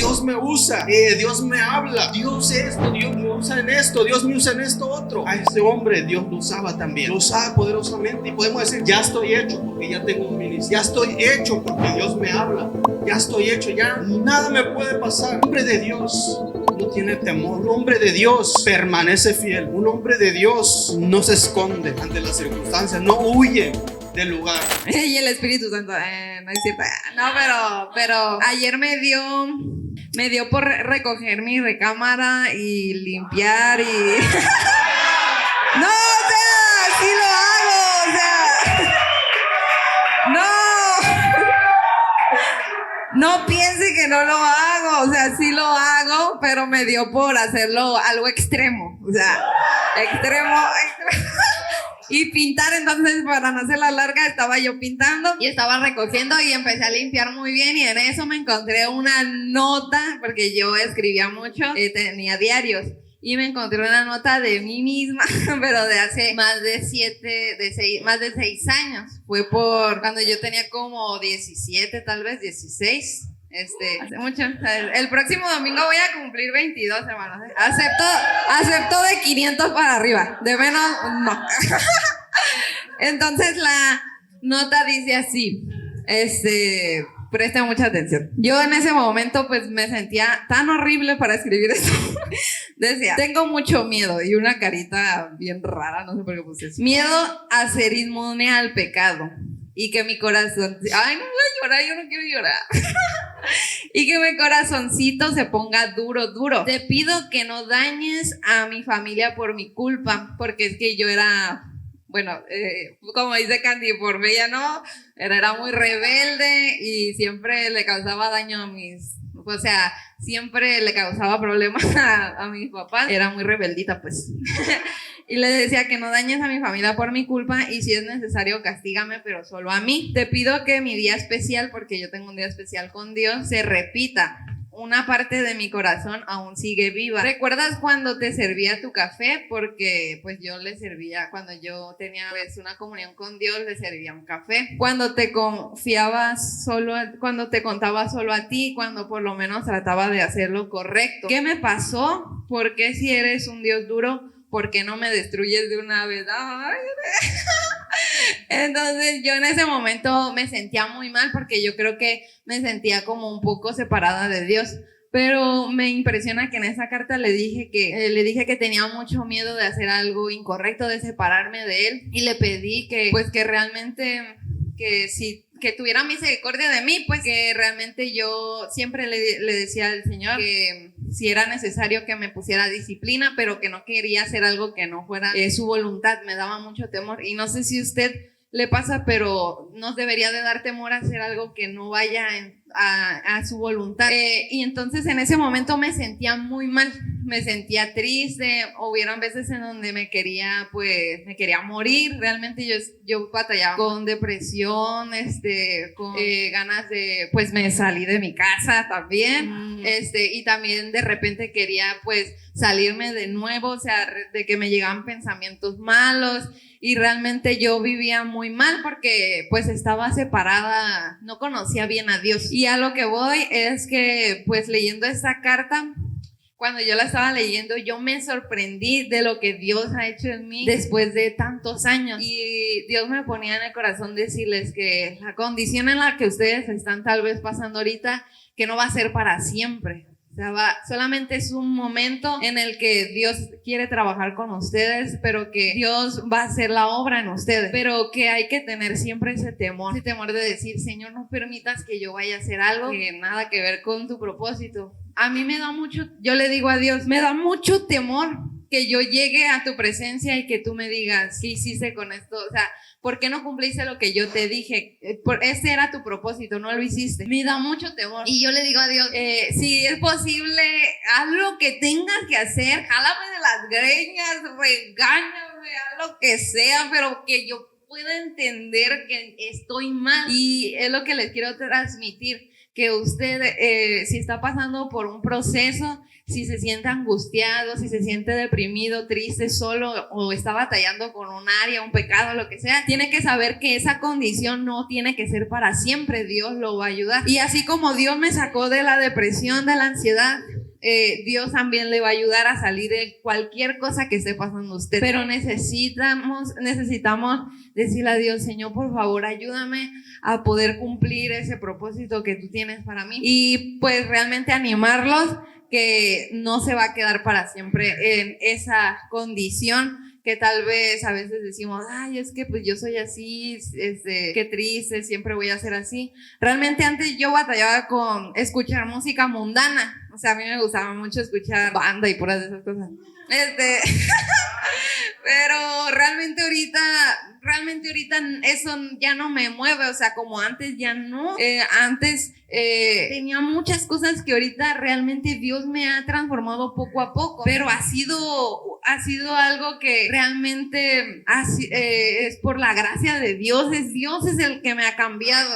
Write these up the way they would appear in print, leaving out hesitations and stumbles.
Dios me usa, Dios me habla, Dios esto, Dios me usa en esto, Dios me usa en esto otro. A este hombre Dios lo usaba también, lo usaba poderosamente, y podemos decir, ya estoy hecho porque ya tengo un ministerio, ya estoy hecho porque Dios me habla, ya estoy hecho, ya nada me puede pasar. Un hombre de Dios no tiene temor, un hombre de Dios permanece fiel, un hombre de Dios no se esconde ante las circunstancias, no huye del lugar. Y el Espíritu Santo, no es cierto. No, pero ayer me dio por recoger mi recámara y limpiar y no, o sea, sí lo hago, o sea, no piense que no lo hago, o sea, sí lo hago, pero me dio por hacerlo algo extremo, o sea, extremo. Y pintar, entonces para no hacer la larga estaba yo pintando y estaba recogiendo y empecé a limpiar muy bien, y en eso me encontré una nota, porque yo escribía mucho, tenía diarios, y me encontré una nota de mí misma, pero de hace más de 6 años. Fue por cuando yo tenía como 17, tal vez 16. Hace mucho. El próximo domingo voy a cumplir 22, hermanos. Acepto de 500 para arriba. De menos, no. Entonces la nota dice así. Presten mucha atención. Yo en ese momento pues me sentía tan horrible para escribir esto. Decía, tengo mucho miedo, y una carita bien rara, no sé por qué puse eso. Miedo a ser inmune al pecado y que mi corazón... Ay, no voy a llorar, yo no quiero llorar. Y que mi corazoncito se ponga duro. Te pido que no dañes a mi familia por mi culpa, porque es que yo era... Bueno, como dice Candy, por ella no, era muy rebelde y siempre le causaba daño a o sea, siempre le causaba problemas a mis papás. Era muy rebeldita, pues. Y le decía que no dañes a mi familia por mi culpa, y si es necesario castígame, pero solo a mí. Te pido que mi día especial, porque yo tengo un día especial con Dios, se repita. Una parte de mi corazón aún sigue viva. ¿Recuerdas cuando te servía tu café? Porque pues yo le servía, cuando yo tenía pues una comunión con Dios, le servía un café. Cuando te confiabas cuando te contaba solo a ti, cuando por lo menos trataba de hacer lo correcto. ¿Qué me pasó? ¿Por qué, si eres un Dios duro, por qué no me destruyes de una vez? Ay. Entonces yo en ese momento me sentía muy mal, porque yo creo que me sentía como un poco separada de Dios. Pero me impresiona que en esa carta le dije que tenía mucho miedo de hacer algo incorrecto, de separarme de él, y le pedí que realmente, que tuviera misericordia de mí, pues que realmente yo siempre le decía al Señor que si era necesario que me pusiera disciplina, pero que no quería hacer algo que no fuera su voluntad. Me daba mucho temor, y no sé si a usted le pasa, pero nos debería de dar temor a hacer algo que no vaya a su voluntad. Y entonces en ese momento me sentía muy mal, me sentía triste. Hubieron veces en donde me quería morir. Realmente yo batallaba con depresión, con ganas de, pues me salí de mi casa también, y también de repente quería pues salirme de nuevo, o sea, de que me llegaban pensamientos malos. Y realmente yo vivía muy mal, porque pues estaba separada, no conocía bien a Dios. Y a lo que voy es que pues leyendo esta carta, cuando yo la estaba leyendo, yo me sorprendí de lo que Dios ha hecho en mí después de tantos años. Y Dios me ponía en el corazón decirles que la condición en la que ustedes están tal vez pasando ahorita, que no va a ser para siempre. O sea, solamente es un momento en el que Dios quiere trabajar con ustedes, pero que Dios va a hacer la obra en ustedes, pero que hay que tener siempre ese temor de decir, Señor, no permitas que yo vaya a hacer algo que nada que ver con tu propósito. A mí me da mucho, yo le digo a Dios, me da mucho temor que yo llegue a tu presencia y que tú me digas, ¿qué hiciste con esto? O sea, ¿por qué no cumpliste lo que yo te dije? Ese era tu propósito, no lo hiciste. Me da mucho temor. Y yo le digo a Dios, si es posible, haz lo que tengas que hacer, jálame de las greñas, regáñame, haz lo que sea, pero que yo pueda entender que estoy mal. Y es lo que les quiero transmitir, que usted, si está pasando por un proceso, si se siente angustiado, si se siente deprimido, triste, solo, o está batallando con un área, un pecado, lo que sea, tiene que saber que esa condición no tiene que ser para siempre. Dios lo va a ayudar. Y así como Dios me sacó de la depresión, de la ansiedad, Dios también le va a ayudar a salir de cualquier cosa que esté pasando usted. Pero necesitamos decirle a Dios: Señor, por favor, ayúdame a poder cumplir ese propósito que tú tienes para mí. Y pues realmente animarlos que no se va a quedar para siempre en esa condición, que tal vez a veces decimos: ay, es que pues yo soy así, qué triste, siempre voy a ser así. Realmente antes yo batallaba con escuchar música mundana. O sea, a mí me gustaba mucho escuchar banda y puras de esas cosas. Pero realmente ahorita eso ya no me mueve, o sea, como antes ya no. Antes tenía muchas cosas que ahorita realmente Dios me ha transformado poco a poco, pero ha sido algo que realmente es por la gracia de Dios. Dios es el que me ha cambiado.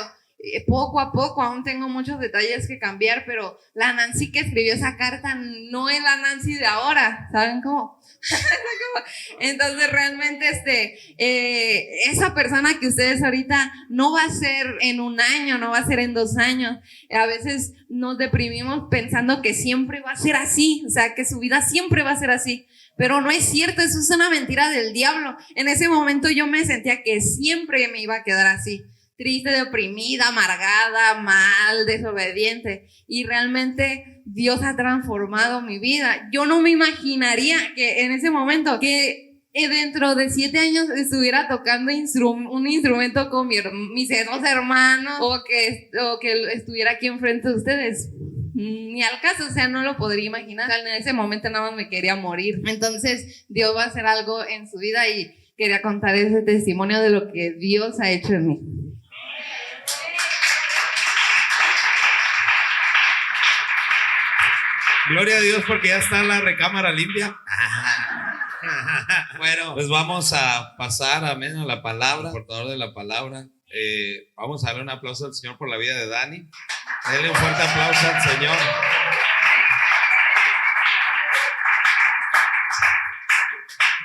Poco a poco, aún tengo muchos detalles que cambiar, pero la Nancy que escribió esa carta no es la Nancy de ahora, ¿saben cómo? Entonces realmente esa persona que ustedes ahorita no va a ser en un año, no va a ser en 2 años. A veces nos deprimimos pensando que siempre va a ser así, o sea, que su vida siempre va a ser así. Pero no es cierto, eso es una mentira del diablo. En ese momento yo me sentía que siempre me iba a quedar así, triste, deprimida, amargada, mal, desobediente. Y realmente Dios ha transformado mi vida. Yo no me imaginaría que en ese momento, que dentro de 7 años estuviera tocando un instrumento con mis 2 hermanos, o que estuviera aquí enfrente de ustedes. Ni al caso, o sea, no lo podría imaginar. En ese momento nada más me quería morir. Entonces Dios va a hacer algo en su vida, y quería contar ese testimonio de lo que Dios ha hecho en mí. Gloria a Dios, porque ya está la recámara limpia. Bueno, pues vamos a pasar, amén, a la palabra, portador de la palabra. Vamos a darle un aplauso al Señor por la vida de Dani. Denle un fuerte aplauso al Señor.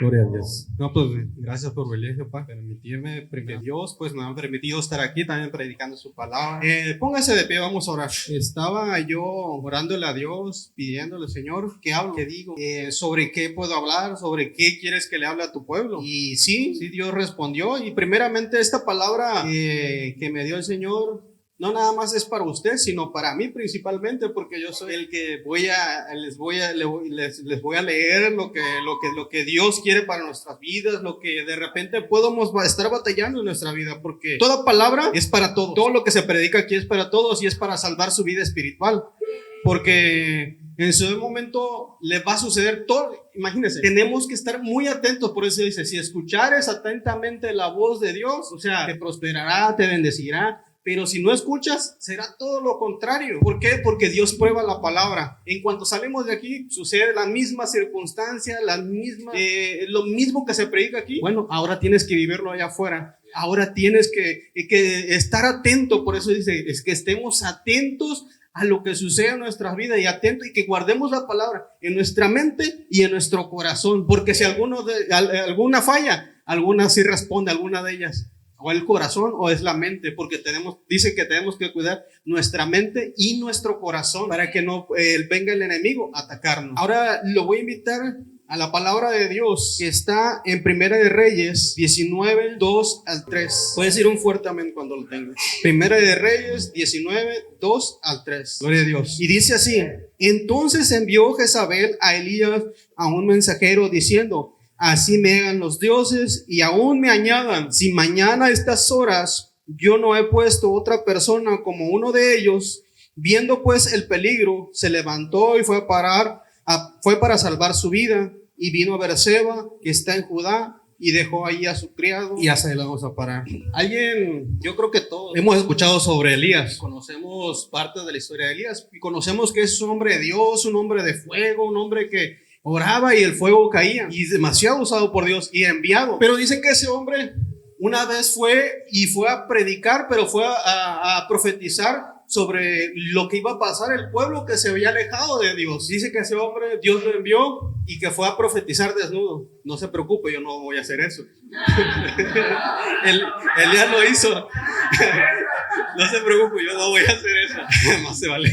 Gloria a Dios. No, pues gracias por venir, para permitirme, porque Dios pues me ha permitido estar aquí también predicando su palabra. Póngase de pie, vamos a orar. Estaba yo orándole a Dios, pidiéndole: Señor, ¿qué hablo? ¿Qué digo? ¿Sobre qué puedo hablar? ¿Sobre qué quieres que le hable a tu pueblo? Y sí, Dios respondió. Y primeramente esta palabra que me dio el Señor no nada más es para usted, sino para mí principalmente, porque yo soy el que les voy a leer lo que Dios quiere para nuestras vidas, lo que de repente podemos estar batallando en nuestra vida, porque toda palabra es para todos. Todo lo que se predica aquí es para todos, y es para salvar su vida espiritual, porque en su momento le va a suceder todo. Imagínense, tenemos que estar muy atentos. Por eso dice: si escuchares atentamente la voz de Dios, o sea, te prosperará, te bendecirá. Pero si no escuchas, será todo lo contrario. ¿Por qué? Porque Dios prueba la palabra. En cuanto salimos de aquí, sucede la misma circunstancia, lo mismo que se predica aquí. Bueno, ahora tienes que vivirlo allá afuera. Ahora tienes que estar atento. Por eso dice: es que estemos atentos a lo que sucede en nuestras vidas, y que guardemos la palabra en nuestra mente y en nuestro corazón. Porque si alguna falla, alguna sí responde, alguna de ellas. O el corazón o es la mente, porque dice que tenemos que cuidar nuestra mente y nuestro corazón para que no venga el enemigo a atacarnos. Ahora lo voy a invitar a la palabra de Dios, que está en Primera de Reyes 19, 2 al 3. Puedes decir un fuerte amén cuando lo tengas. Primera de Reyes 19, 2 al 3. Gloria a Dios. Y dice así: entonces envió Jezabel a Elías, a un mensajero, diciendo: así me hagan los dioses y aún me añadan, si mañana a estas horas yo no he puesto otra persona como uno de ellos. Viendo pues el peligro, se levantó y fue para salvar su vida, y vino a Berseba, que está en Judá, y dejó ahí a su criado. Y hasta ahí la vamos a parar. Yo creo que todos hemos escuchado sobre Elías, conocemos parte de la historia de Elías, y conocemos que es un hombre de Dios, un hombre de fuego, un hombre que oraba y el fuego caía, y demasiado usado por Dios y enviado. Pero dicen que ese hombre una vez fue a predicar, pero fue a profetizar sobre lo que iba a pasar el pueblo que se había alejado de Dios. Dice que ese hombre Dios lo envió y que fue a profetizar desnudo. No se preocupe, yo no voy a hacer eso. Elías lo hizo. No se preocupe, yo no voy a hacer eso. Más se vale.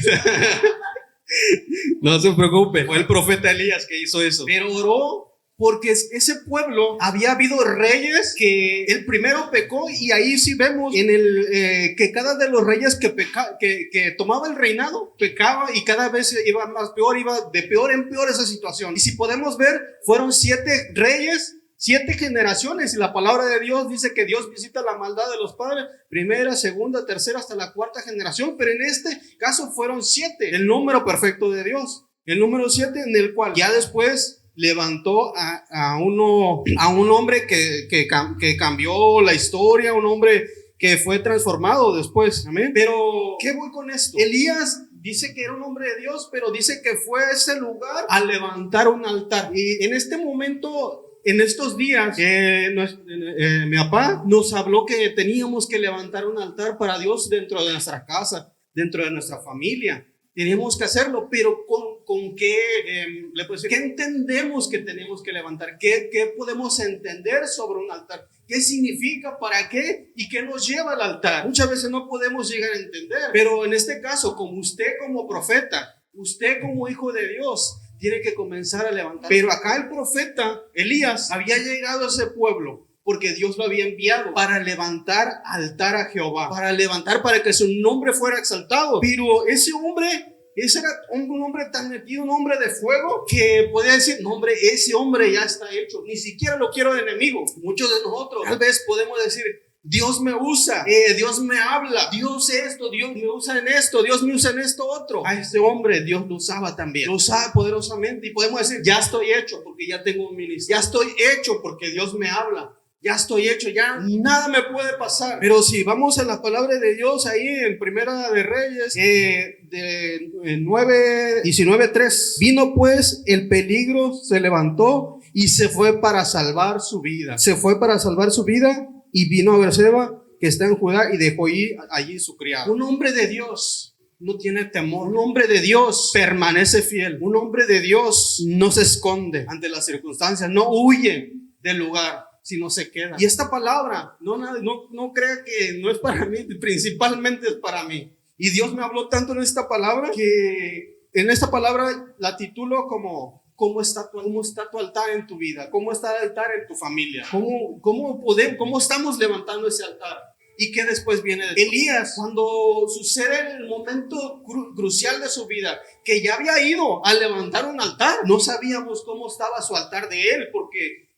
No se preocupe, fue el profeta Elías que hizo eso. Pero oró porque ese pueblo había habido reyes que el primero pecó, y ahí sí vemos en que cada de los reyes que tomaba el reinado pecaba, y cada vez iba más peor, iba de peor en peor esa situación. Y si podemos ver, fueron 7 reyes, 7 generaciones, y la palabra de Dios dice que Dios visita la maldad de los padres, primera, segunda, tercera, hasta la 4ª generación, pero en este caso fueron 7, el número perfecto de Dios, el número 7, en el cual ya después levantó a un hombre que cambió la historia, un hombre que fue transformado después. Amén. Pero, ¿qué voy con esto? Elías dice que era un hombre de Dios, pero dice que fue a ese lugar a levantar un altar. Y en este momento, en estos días, mi papá nos habló que teníamos que levantar un altar para Dios dentro de nuestra casa, dentro de nuestra familia. Tenemos que hacerlo, pero ¿con qué? ¿Qué entendemos que tenemos que levantar? ¿Qué podemos entender sobre un altar? ¿Qué significa? ¿Para qué? ¿Y qué nos lleva al altar? Muchas veces no podemos llegar a entender, pero en este caso, como usted como profeta, usted como hijo de Dios, tiene que comenzar a levantar. Pero acá el profeta Elías había llegado a ese pueblo porque Dios lo había enviado para levantar altar a Jehová, para que su nombre fuera exaltado. Pero ese era un hombre tan metido, un hombre de fuego, que podía decir, no hombre, ese hombre ya está hecho, ni siquiera lo quiero de enemigo. Muchos de nosotros tal vez podemos decir, Dios me usa, Dios me habla, Dios esto, Dios me usa en esto, Dios me usa en esto otro. A este hombre Dios lo usaba también, lo usaba poderosamente, y podemos decir, ya estoy hecho porque ya tengo un ministerio, ya estoy hecho porque Dios me habla, ya estoy hecho, ya nada me puede pasar. Pero si vamos a la palabra de Dios ahí en Primera de Reyes, 19:3, vino pues el peligro, se levantó y se fue para salvar su vida. Y vino a Beerseba, que está en Judá, y dejó allí su criado. Un hombre de Dios no tiene temor. Un hombre de Dios permanece fiel. Un hombre de Dios no se esconde ante las circunstancias, no huye del lugar, sino se queda. Y esta palabra, no crea que no es para mí, principalmente es para mí. Y Dios me habló tanto en esta palabra que en esta palabra la titulo como ¿cómo está tu altar en tu vida? ¿Cómo está el altar en tu familia? ¿Cómo estamos levantando ese altar? ¿Y qué después viene de Elías? Cuando sucede el momento crucial de su vida, que ya había ido a levantar un altar, no sabíamos cómo estaba su altar de él, porque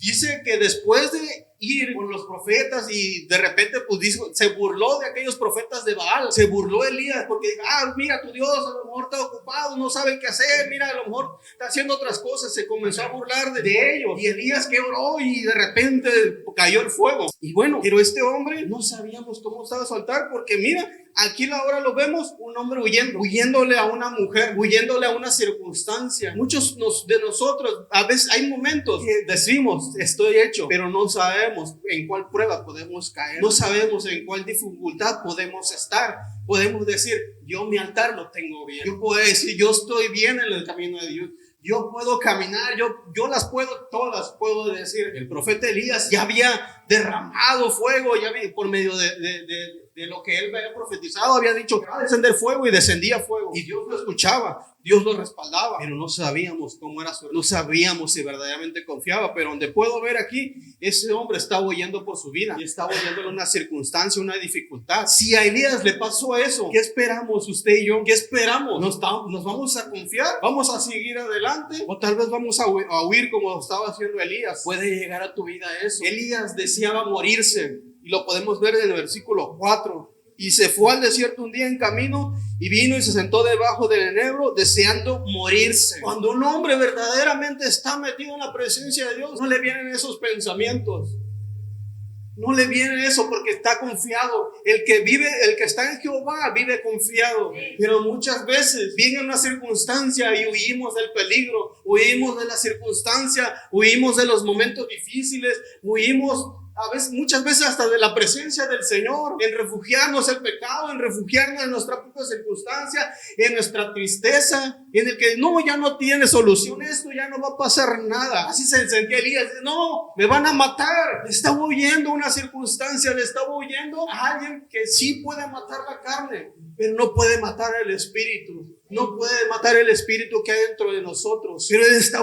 dice que después de ir con los profetas y de repente pues dijo, se burló de aquellos profetas de Baal, se burló Elías porque mira, tu Dios a lo mejor está ocupado, no sabe qué hacer, mira, a lo mejor está haciendo otras cosas, se comenzó a burlar de ellos. Y Elías que oró y de repente cayó el fuego. Y bueno, pero este hombre no sabíamos cómo estaba su altar, porque mira, aquí ahora lo vemos, un hombre huyéndole a una mujer, huyéndole a una circunstancia. Muchos de nosotros, a veces hay momentos que decimos, estoy hecho, pero no sabemos en cuál prueba podemos caer, no sabemos en cuál dificultad podemos estar. Podemos decir, yo mi altar lo tengo bien. Yo puedo decir, yo estoy bien en el camino de Dios. Yo puedo caminar, yo las puedo, todas puedo decir. El profeta Elías ya había derramado fuego, por medio de lo que él había profetizado, había dicho, va a descender fuego, y descendía fuego. Y Dios lo escuchaba, Dios lo respaldaba, pero no sabíamos cómo era no sabíamos si verdaderamente confiaba. Pero donde puedo ver aquí, ese hombre estaba huyendo por su vida y estaba huyendo de una circunstancia, una dificultad. Si a Elías le pasó eso, ¿qué esperamos usted y yo? ¿Qué esperamos? ¿Nos vamos a confiar? ¿Vamos a seguir adelante? ¿O tal vez vamos a huir como estaba haciendo Elías? Puede llegar a tu vida eso. Elías deseaba morirse, y lo podemos ver en el versículo 4. Y se fue al desierto un día en camino, y vino y se sentó debajo del enebro, deseando morirse. Cuando un hombre verdaderamente está metido en la presencia de Dios, no le vienen esos pensamientos. No le viene eso, porque está confiado. El que está en Jehová vive confiado. Pero muchas veces viene una circunstancia y huimos del peligro, huimos de la circunstancia, huimos de los momentos difíciles, huimos muchas veces hasta de la presencia del Señor, en refugiarnos el pecado, en refugiarnos en nuestra propia circunstancia, en nuestra tristeza, en el que no, ya no tiene solución esto, ya no va a pasar nada. Así se sentía Elías, no, me van a matar. Le estaba huyendo a una circunstancia, le estaba huyendo a alguien que sí puede matar la carne, pero no puede matar el espíritu. No puede matar el espíritu que hay dentro de nosotros. Pero él está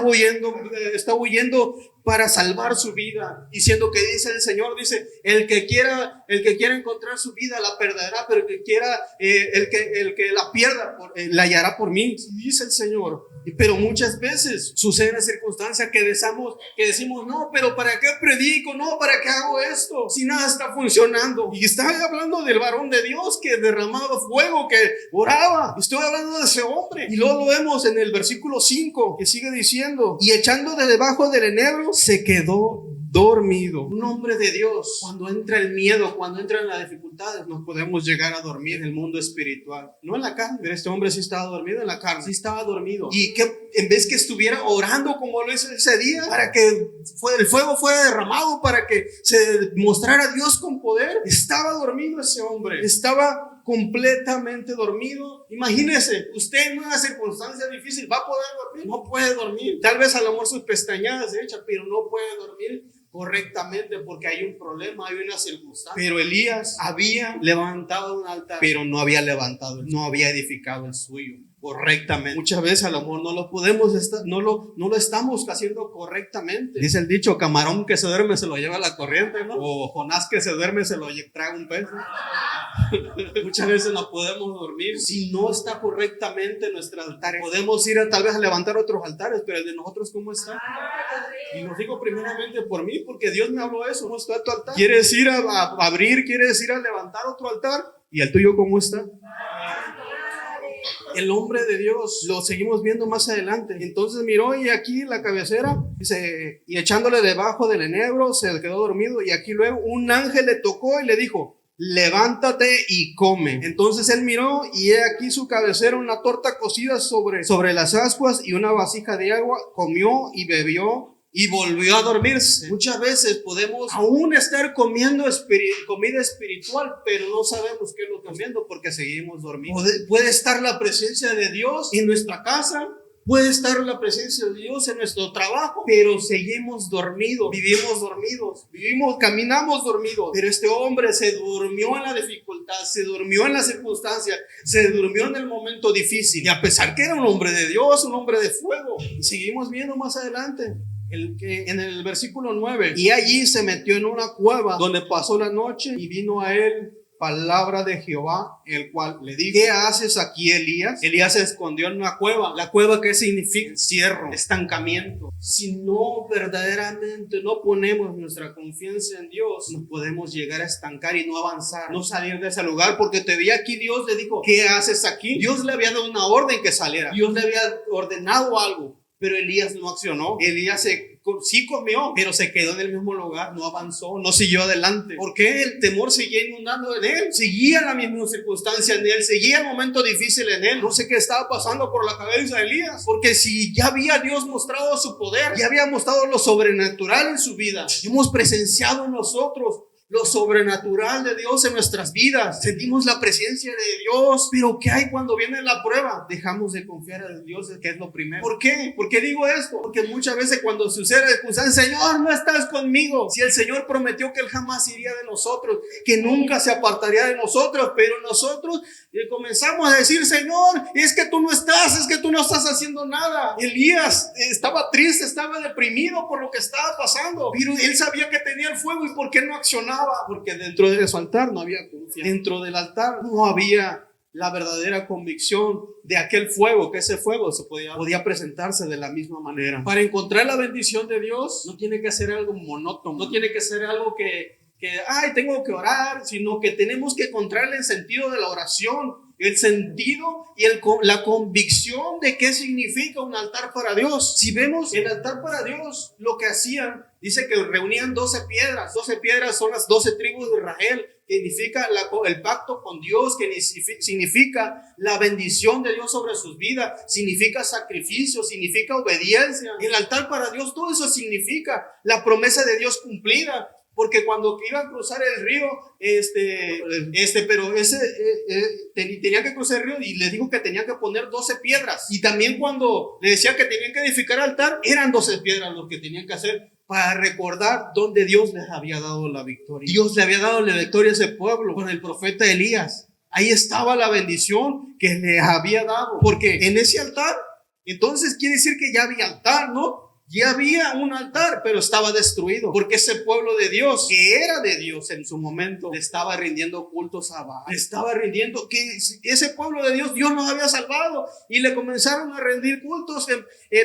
huyendo para salvar su vida, diciendo que dice el Señor, dice, el que quiera encontrar su vida la perderá, pero el que la pierda la hallará por mí, dice el Señor. Pero muchas veces sucede una circunstancia que decimos, no, pero ¿para qué predico? No, ¿para qué hago esto? Si nada está funcionando. Y está hablando del varón de Dios que derramaba fuego, que oraba. Estoy hablando de ese hombre. Y luego lo vemos en el versículo 5, que sigue diciendo, y echando de debajo del enebro, se quedó dormido. Un hombre de Dios, cuando entra el miedo, cuando entran las dificultades, nos podemos llegar a dormir en el mundo espiritual, no en la carne. Pero este hombre sí estaba dormido en la carne, sí estaba dormido. Y que en vez que estuviera orando como lo hizo ese día, para que el fuego fuera derramado, para que se mostrara a Dios con poder, estaba dormido ese hombre, estaba completamente dormido. Imagínese, usted en una circunstancia difícil, ¿va a poder dormir? No puede dormir. Tal vez a lo mejor sus pestañadas se echan, pero no puede dormir correctamente porque hay un problema, hay una circunstancia. Pero Elías había levantado un altar, pero no había edificado el suyo correctamente. Muchas veces a lo mejor no lo estamos haciendo correctamente. Dice el dicho, camarón que se duerme se lo lleva la corriente, ¿no? O Jonás que se duerme se lo traga un pez, ¿no? Muchas veces no podemos dormir si no está correctamente nuestro altar. Podemos ir tal vez a levantar otros altares, pero el de nosotros, ¿cómo está? Y lo digo primeramente por mí, porque Dios me habló eso. ¿Cómo está tu altar? ¿Quieres ir a abrir? ¿Quieres ir a levantar otro altar? ¿Y el tuyo cómo está? El hombre de Dios, lo seguimos viendo más adelante. Entonces miró y aquí la cabecera, dice, y echándole debajo del enebro, se quedó dormido. Y aquí luego un ángel le tocó y le dijo, levántate y come. Entonces él miró y he aquí su cabecera, una torta cocida sobre las ascuas y una vasija de agua. Comió y bebió y volvió a dormirse. Muchas veces podemos aún estar comiendo comida espiritual, pero no sabemos qué es lo que comiendo porque seguimos dormidos. Puede estar la presencia de Dios en nuestra casa, puede estar la presencia de Dios en nuestro trabajo, pero seguimos dormidos, caminamos dormidos. Pero este hombre se durmió en la dificultad, se durmió en la circunstancia, se durmió en el momento difícil. Y a pesar que era un hombre de Dios, un hombre de fuego, y seguimos viendo más adelante. En el versículo 9, y allí se metió en una cueva donde pasó la noche y vino a él palabra de Jehová, el cual le dijo, ¿qué haces aquí, Elías? Elías se escondió en una cueva. La cueva, ¿qué significa? Encierro, estancamiento. Si no verdaderamente no ponemos nuestra confianza en Dios, nos podemos llegar a estancar y no avanzar, no salir de ese lugar, porque te veía aquí, Dios le dijo, ¿qué haces aquí? Dios le había dado una orden que saliera, Dios le había ordenado algo, pero Elías no accionó. Elías sí comió, pero se quedó en el mismo lugar, no avanzó, no siguió adelante. ¿Por qué? El temor seguía inundando en él, seguía la misma circunstancia en él, seguía el momento difícil en él. No sé qué estaba pasando por la cabeza de Elías, porque si ya había Dios mostrado su poder, ya había mostrado lo sobrenatural en su vida, hemos presenciado nosotros lo sobrenatural de Dios en nuestras vidas, sentimos la presencia de Dios, pero ¿qué hay cuando viene la prueba? Dejamos de confiar en Dios, que es lo primero. ¿Por qué? ¿Por qué digo esto? Porque muchas veces cuando sucede el Señor, no estás conmigo. Si el Señor prometió que Él jamás iría de nosotros, que nunca se apartaría de nosotros, pero nosotros comenzamos a decir, Señor, es que tú no estás haciendo nada. Elías estaba triste, estaba deprimido por lo que estaba pasando, pero él sabía que tenía el fuego. ¿Y por qué no accionaba? Porque dentro de su altar no había confianza. Dentro del altar no había la verdadera convicción de aquel fuego, que ese fuego podía presentarse de la misma manera. Para encontrar la bendición de Dios no tiene que ser algo monótono, no tiene que ser algo que tengo que orar, sino que tenemos que encontrar el sentido de la oración, el sentido y la convicción de qué significa un altar para Dios. Si vemos el altar para Dios, lo que hacían, dice que reunían 12 piedras. 12 piedras son las 12 tribus de Israel, que significa el pacto con Dios, que significa la bendición de Dios sobre sus vidas, significa sacrificio, significa obediencia. El altar para Dios, todo eso significa la promesa de Dios cumplida. porque cuando iban a cruzar el río, tenía que cruzar el río y les dijo que tenían que poner 12 piedras. Y también cuando le decía que tenían que edificar altar, eran 12 piedras lo que tenían que hacer para recordar dónde Dios les había dado la victoria. Dios le había dado la victoria a ese pueblo con el profeta Elías. Ahí estaba la bendición que les había dado, porque en ese altar, entonces quiere decir que ya había altar, ¿no? Ya había un altar, pero estaba destruido, porque ese pueblo de Dios, que era de Dios en su momento, le estaba rindiendo cultos a Baal. Le estaba rindiendo, que ese pueblo de Dios, Dios los había salvado, y le comenzaron a rendir cultos.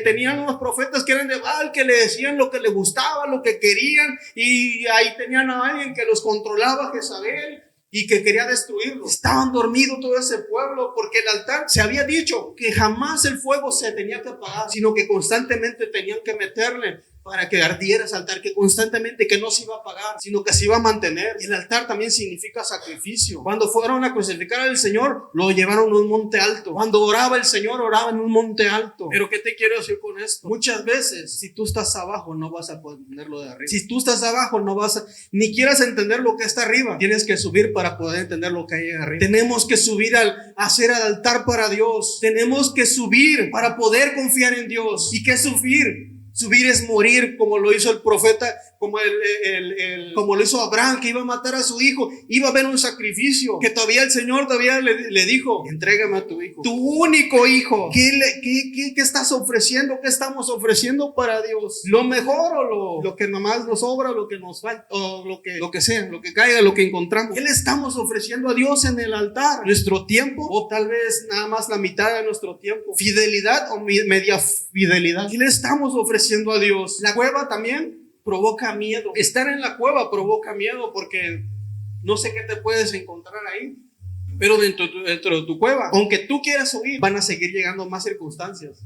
Tenían unos profetas que eran de Baal, que le decían lo que les gustaba, lo que querían, y ahí tenían a alguien que los controlaba, Jezabel, y que quería destruirlos. Estaban dormidos todo ese pueblo, porque el altar se había dicho que jamás el fuego se tenía que apagar, sino que constantemente tenían que meterle para que ardiera ese altar, que constantemente, que no se iba a apagar, sino que se iba a mantener. Y el altar también significa sacrificio. Cuando fueron a crucificar al Señor, lo llevaron a un monte alto. Cuando oraba el Señor, oraba en un monte alto. Pero ¿qué te quiero decir con esto? Muchas veces, si tú estás abajo, no vas a poder entender lo de arriba. Si tú estás abajo, no vas a, ni quieras entender lo que está arriba. Tienes que subir para poder entender lo que hay arriba. Tenemos que subir a hacer el altar para Dios. Tenemos que subir para poder confiar en Dios. ¿Y qué subir? Subir es morir, como lo hizo el profeta, como lo hizo Abraham, que iba a matar a su hijo. Iba a haber un sacrificio, que todavía el Señor le dijo: entrégame a tu hijo, tu único hijo. ¿Qué estás ofreciendo? ¿Qué estamos ofreciendo para Dios? ¿Lo mejor o lo que nomás nos sobra, lo que nos falta, o lo que sea, lo que caiga, lo que encontramos? ¿Qué le estamos ofreciendo a Dios en el altar? ¿Nuestro tiempo? O tal vez nada más la mitad de nuestro tiempo. ¿Fidelidad o media fidelidad? ¿Qué le estamos ofreciendo a Dios? La cueva también provoca miedo. Estar en la cueva provoca miedo, porque no sé qué te puedes encontrar ahí. Pero dentro de tu cueva, aunque tú quieras huir, van a seguir llegando más circunstancias,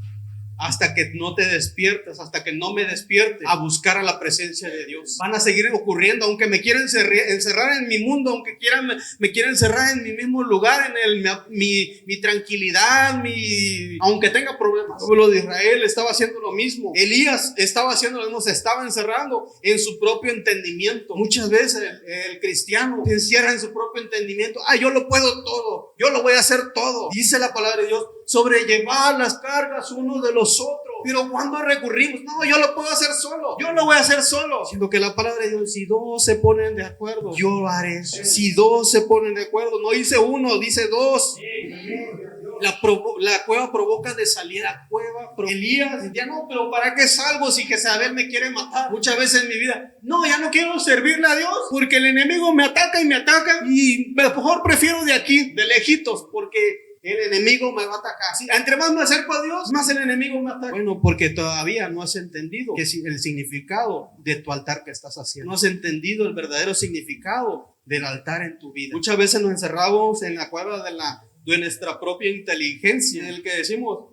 hasta que no te despiertes, hasta que no me despierte a buscar a la presencia de Dios. Van a seguir ocurriendo, aunque me quieran encerrar en mi mundo, aunque me quieran encerrar en mi mismo lugar, en mi tranquilidad, aunque tenga problemas. El pueblo de Israel estaba haciendo lo mismo. Elías estaba haciendo lo mismo, se estaba encerrando en su propio entendimiento. Muchas veces el cristiano se encierra en su propio entendimiento. Yo lo puedo todo, yo lo voy a hacer todo. Dice la palabra de Dios: sobrellevar las cargas unos de los otros. Pero cuando recurrimos, no, yo lo puedo hacer solo, yo lo voy a hacer solo. Siendo que la palabra de Dios: si dos se ponen de acuerdo, yo lo haré. Si dos se ponen de acuerdo, no dice uno, dice dos. La cueva provoca de salir a la cueva. Elías decía: no, pero ¿para qué salgo si Jezabel me quiere matar? Muchas veces en mi vida, no, ya no quiero servirle a Dios, porque el enemigo me ataca y mejor prefiero de aquí, de lejitos, porque el enemigo me va a atacar. Sí, entre más me acerco a Dios, más el enemigo me ataca. Bueno, porque todavía no has entendido el significado de tu altar que estás haciendo. No has entendido el verdadero significado del altar en tu vida. Muchas veces nos encerramos en la cueva de nuestra propia inteligencia, en el que decimos: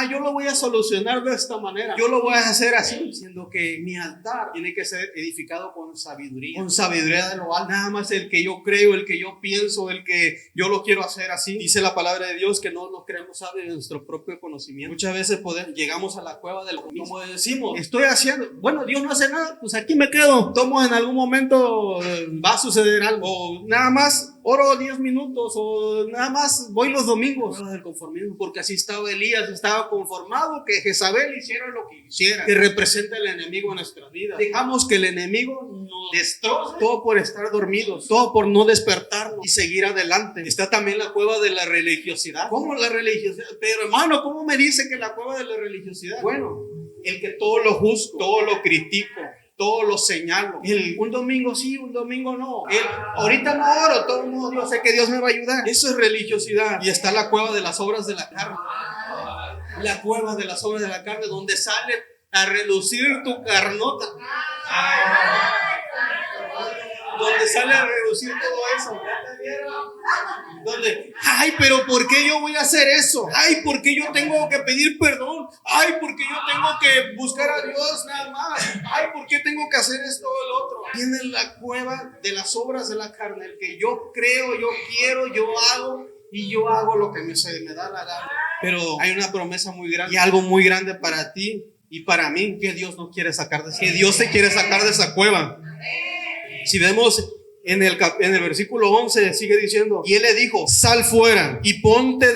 yo lo voy a solucionar de esta manera, yo lo voy a hacer así, siendo que mi altar tiene que ser edificado con sabiduría de lo alto. Nada más el que yo creo, el que yo pienso, el que yo lo quiero hacer así. Dice la palabra de Dios que no nos creemos sabios de nuestro propio conocimiento. Muchas veces llegamos a la cueva del compromiso, como decimos: estoy haciendo, bueno, Dios no hace nada, pues aquí me quedo, tomo, en algún momento va a suceder algo, o nada más oro 10 minutos, o nada más voy los domingos. Del conformismo, porque así estaba Elías, estaba conformado que Jezabel hiciera lo que hiciera, que representa el enemigo en nuestras vidas. Dejamos que el enemigo nos destroce, todo por estar dormidos, todo por no despertarnos y seguir adelante. Está también la cueva de la religiosidad. ¿Cómo la religiosidad? Pero hermano, ¿cómo me dice que la cueva de la religiosidad? Bueno, el que todo lo juzgo, todo lo critico, todo lo señalo. Un domingo sí, un domingo no. Ahorita no oro, todo el mundo, yo sé que Dios me va a ayudar. Eso es religiosidad. Y está la cueva de las obras de la carne. La cueva de las obras de la carne, donde sale a relucir tu carnota. Donde sale a reducir todo eso. Donde, pero ¿por qué yo voy a hacer eso? ¿Por qué yo tengo que pedir perdón? ¿Por qué yo tengo que buscar a Dios nada más? ¿Por qué tengo que hacer esto o lo otro? Tiene la cueva de las obras de la carne, el que yo creo, yo quiero, yo hago, y yo hago lo que me da la gana. Pero hay una promesa muy grande y algo muy grande para ti y para mí, que Dios no quiere sacar que Dios te quiere sacar de esa cueva. Si vemos en el versículo 11, sigue diciendo, y él le dijo, sal fuera y ponte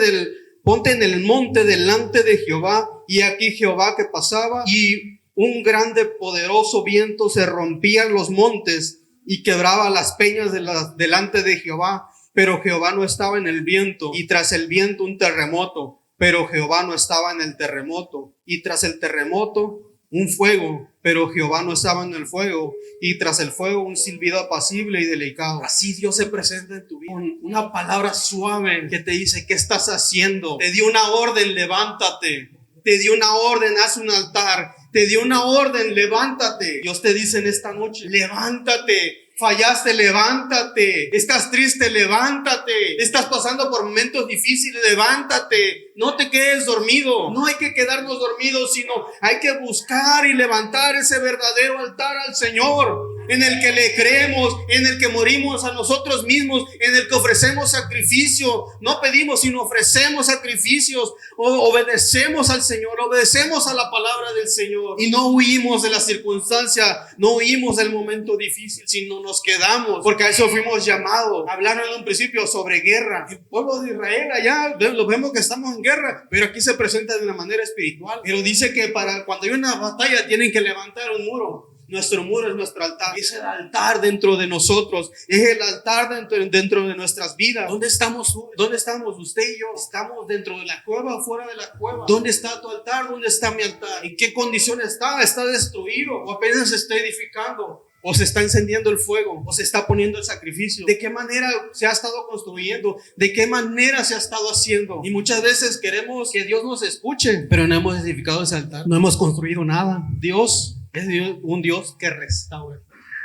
en el monte delante de Jehová. Y aquí Jehová que pasaba, y un grande poderoso viento se rompía en los montes y quebraba las peñas delante de Jehová. Pero Jehová no estaba en el viento, y tras el viento un terremoto. Pero Jehová no estaba en el terremoto, y tras el terremoto un fuego, pero Jehová no estaba en el fuego, y tras el fuego un silbido apacible y delicado. Así Dios se presenta en tu vida con una palabra suave que te dice, ¿qué estás haciendo? Te dio una orden, levántate. Te dio una orden, haz un altar. Te dio una orden, levántate. Dios te dice en esta noche, levántate. Fallaste, levántate. Estás triste, levántate. Estás pasando por momentos difíciles, levántate. No te quedes dormido. No hay que quedarnos dormidos, sino hay que buscar y levantar ese verdadero altar al Señor, en el que le creemos, en el que morimos a nosotros mismos, en el que ofrecemos sacrificio. No pedimos, sino ofrecemos sacrificios. Obedecemos al Señor, obedecemos a la palabra del Señor, y no huimos de la circunstancia, no huimos del momento difícil, sino nos quedamos, porque a eso fuimos llamados. Hablaron en un principio sobre guerra. El pueblo de Israel allá, lo vemos que estamos en guerra, pero aquí se presenta de una manera espiritual. Pero dice que para cuando hay una batalla tienen que levantar un muro. Nuestro muro es nuestro altar. Es el altar dentro de nosotros. Es el altar dentro de nuestras vidas. ¿Dónde estamos? ¿Dónde estamos usted y yo? ¿Estamos dentro de la cueva o fuera de la cueva? ¿Dónde está tu altar? ¿Dónde está mi altar? ¿En qué condición está? ¿Está destruido o apenas se está edificando? ¿O se está encendiendo el fuego? ¿O se está poniendo el sacrificio? ¿De qué manera se ha estado construyendo? ¿De qué manera se ha estado haciendo? Y muchas veces queremos que Dios nos escuche, pero no hemos edificado ese altar. No hemos construido nada. Dios es un Dios que restaura.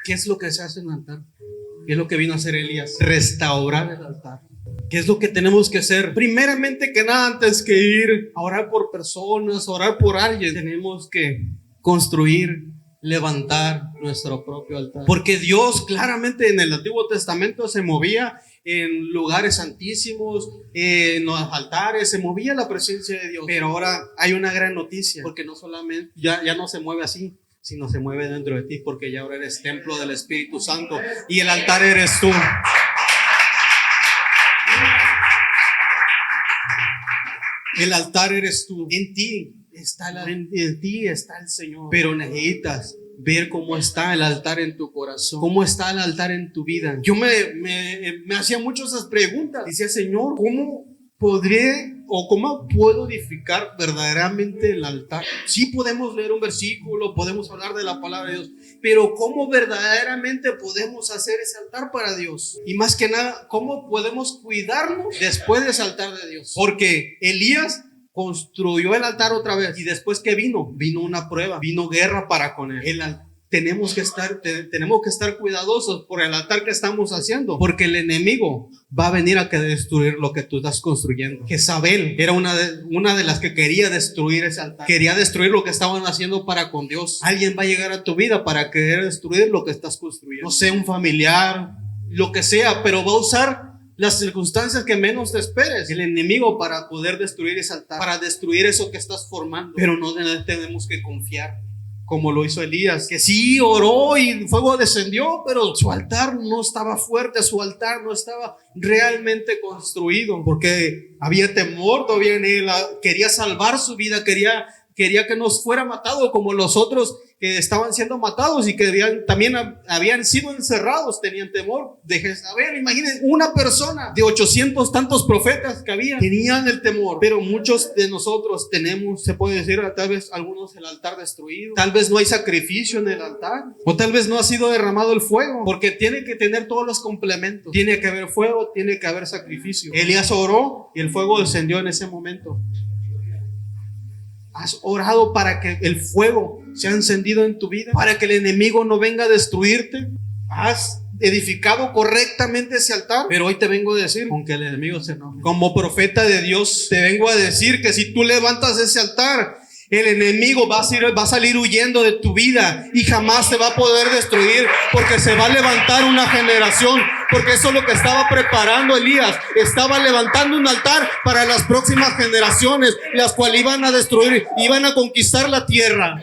¿Qué es lo que se hace en el altar? ¿Qué es lo que vino a hacer Elías? Restaurar el altar. ¿Qué es lo que tenemos que hacer? Primeramente que nada, antes que ir a orar por personas, orar por alguien, tenemos que construir, levantar nuestro propio altar. Porque Dios claramente en el Antiguo Testamento se movía en lugares santísimos, en los altares, se movía la presencia de Dios. Pero ahora hay una gran noticia, porque no solamente, ya no se mueve así, sino se mueve dentro de ti, porque ya ahora eres templo del Espíritu Santo y el altar eres tú. El altar eres tú. En ti está el Señor. Pero necesitas ver cómo está el altar en tu corazón, cómo está el altar en tu vida. Yo me hacía muchas esas preguntas. Decía, Señor, ¿cómo podré o cómo puedo edificar verdaderamente el altar? Sí podemos leer un versículo, podemos hablar de la palabra de Dios, pero ¿cómo verdaderamente podemos hacer ese altar para Dios? Y más que nada, ¿cómo podemos cuidarnos después de ese altar de Dios? Porque Elías construyó el altar otra vez, y después que vino una prueba, vino guerra para con él. Tenemos que estar cuidadosos por el altar que estamos haciendo, porque el enemigo va a venir a destruir lo que tú estás construyendo. Jezabel era una de las que quería destruir ese altar, quería destruir lo que estaban haciendo para con Dios. Alguien va a llegar a tu vida para querer destruir lo que estás construyendo, no sé, un familiar, lo que sea, pero va a usar las circunstancias que menos te esperes, el enemigo, para poder destruir ese altar, para destruir eso que estás formando. Pero no tenemos que confiar como lo hizo Elías, que sí oró y el fuego descendió, pero su altar no estaba fuerte, su altar no estaba realmente construido, porque había temor todavía en él, quería salvar su vida, quería que no fuera matado como los otros que estaban siendo matados y que también habían sido encerrados, tenían temor de Jezabel. Imaginen, una persona de 800 tantos profetas que había, tenían el temor. Pero muchos de nosotros tenemos, se puede decir, tal vez algunos el altar destruido, tal vez no hay sacrificio en el altar, o tal vez no ha sido derramado el fuego, porque tiene que tener todos los complementos. Tiene que haber fuego, tiene que haber sacrificio. Elías oró y el fuego descendió en ese momento. ¿Has orado para que el fuego sea encendido en tu vida? Para que el enemigo no venga a destruirte. ¿Has edificado correctamente ese altar? Pero hoy te vengo a decir, aunque el enemigo se enoje, como profeta de Dios, te vengo a decir que si tú levantas ese altar, el enemigo va a salir huyendo de tu vida y jamás te va a poder destruir, porque se va a levantar una generación. Porque eso es lo que estaba preparando Elías. Estaba levantando un altar para las próximas generaciones, las cuales iban a destruir, iban a conquistar la tierra.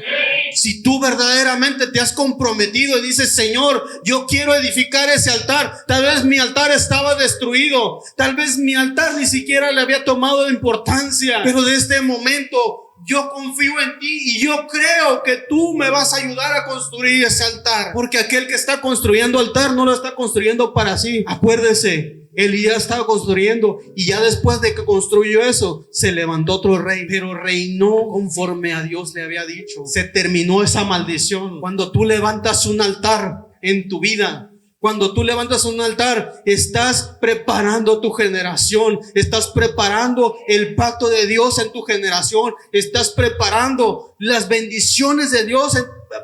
Si tú verdaderamente te has comprometido y dices, Señor, yo quiero edificar ese altar. Tal vez mi altar estaba destruido. Tal vez mi altar ni siquiera le había tomado importancia. Pero de este momento yo confío en ti y yo creo que tú me vas a ayudar a construir ese altar. Porque aquel que está construyendo altar no lo está construyendo para sí. Acuérdese, Elías estaba construyendo y ya después de que construyó eso, se levantó otro rey, pero reinó conforme a Dios le había dicho. Se terminó esa maldición. Cuando tú levantas un altar en tu vida, cuando tú levantas un altar, estás preparando tu generación, estás preparando el pacto de Dios en tu generación, estás preparando las bendiciones de Dios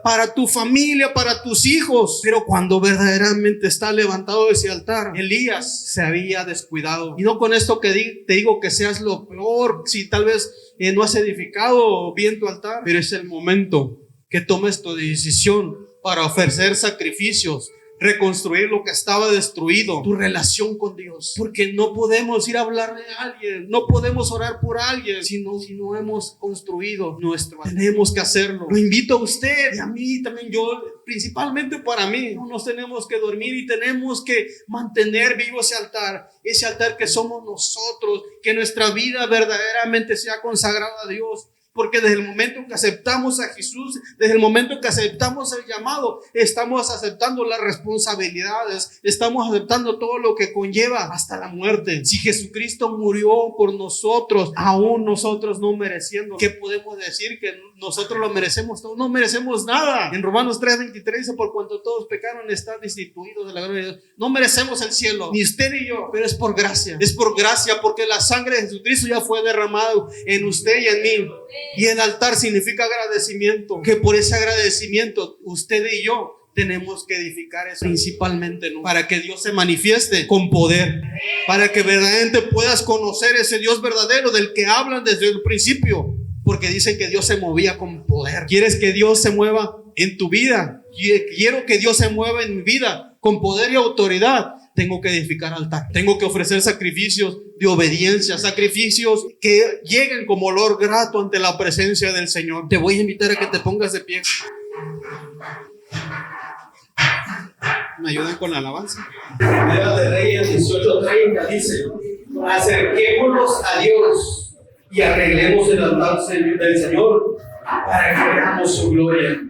para tu familia, para tus hijos. Pero cuando verdaderamente está levantado ese altar, Elías se había descuidado. Y no con esto que te digo que seas lo peor, si tal vez no has edificado bien tu altar, pero es el momento que tomes tu decisión para ofrecer sacrificios, reconstruir lo que estaba destruido, tu relación con Dios. Porque no podemos ir a hablarle a alguien, no podemos orar por alguien si no hemos construido nuestro altar. Tenemos que hacerlo. Lo invito a usted y a mí también, yo principalmente para mí. No nos tenemos que dormir y tenemos que mantener vivo ese altar que somos nosotros, que nuestra vida verdaderamente sea consagrada a Dios. Porque desde el momento que aceptamos a Jesús, desde el momento que aceptamos el llamado, estamos aceptando las responsabilidades, estamos aceptando todo lo que conlleva hasta la muerte. Si Jesucristo murió por nosotros, aún nosotros no mereciendo, ¿qué podemos decir? Que nosotros lo merecemos todo. No merecemos nada. En Romanos 3:23 dice, por cuanto todos pecaron, están destituidos de la gloria de Dios. No merecemos el cielo, ni usted ni yo, pero es por gracia. Es por gracia, porque la sangre de Jesucristo ya fue derramada en usted y en mí. Y el altar significa agradecimiento, que por ese agradecimiento usted y yo tenemos que edificar eso principalmente, ¿no? Para que Dios se manifieste con poder, para que verdaderamente puedas conocer ese Dios verdadero del que hablan desde el principio, porque dicen que Dios se movía con poder. ¿Quieres que Dios se mueva en tu vida? Quiero que Dios se mueva en mi vida con poder y autoridad. Tengo que edificar altar, tengo que ofrecer sacrificios de obediencia, sacrificios que lleguen como olor grato ante la presencia del Señor. Te voy a invitar a que te pongas de pie. ¿Me ayudan con la alabanza? Primera de Reyes 18:30 dice: acerquémonos a Dios y arreglemos el altar del Señor para que veamos su gloria.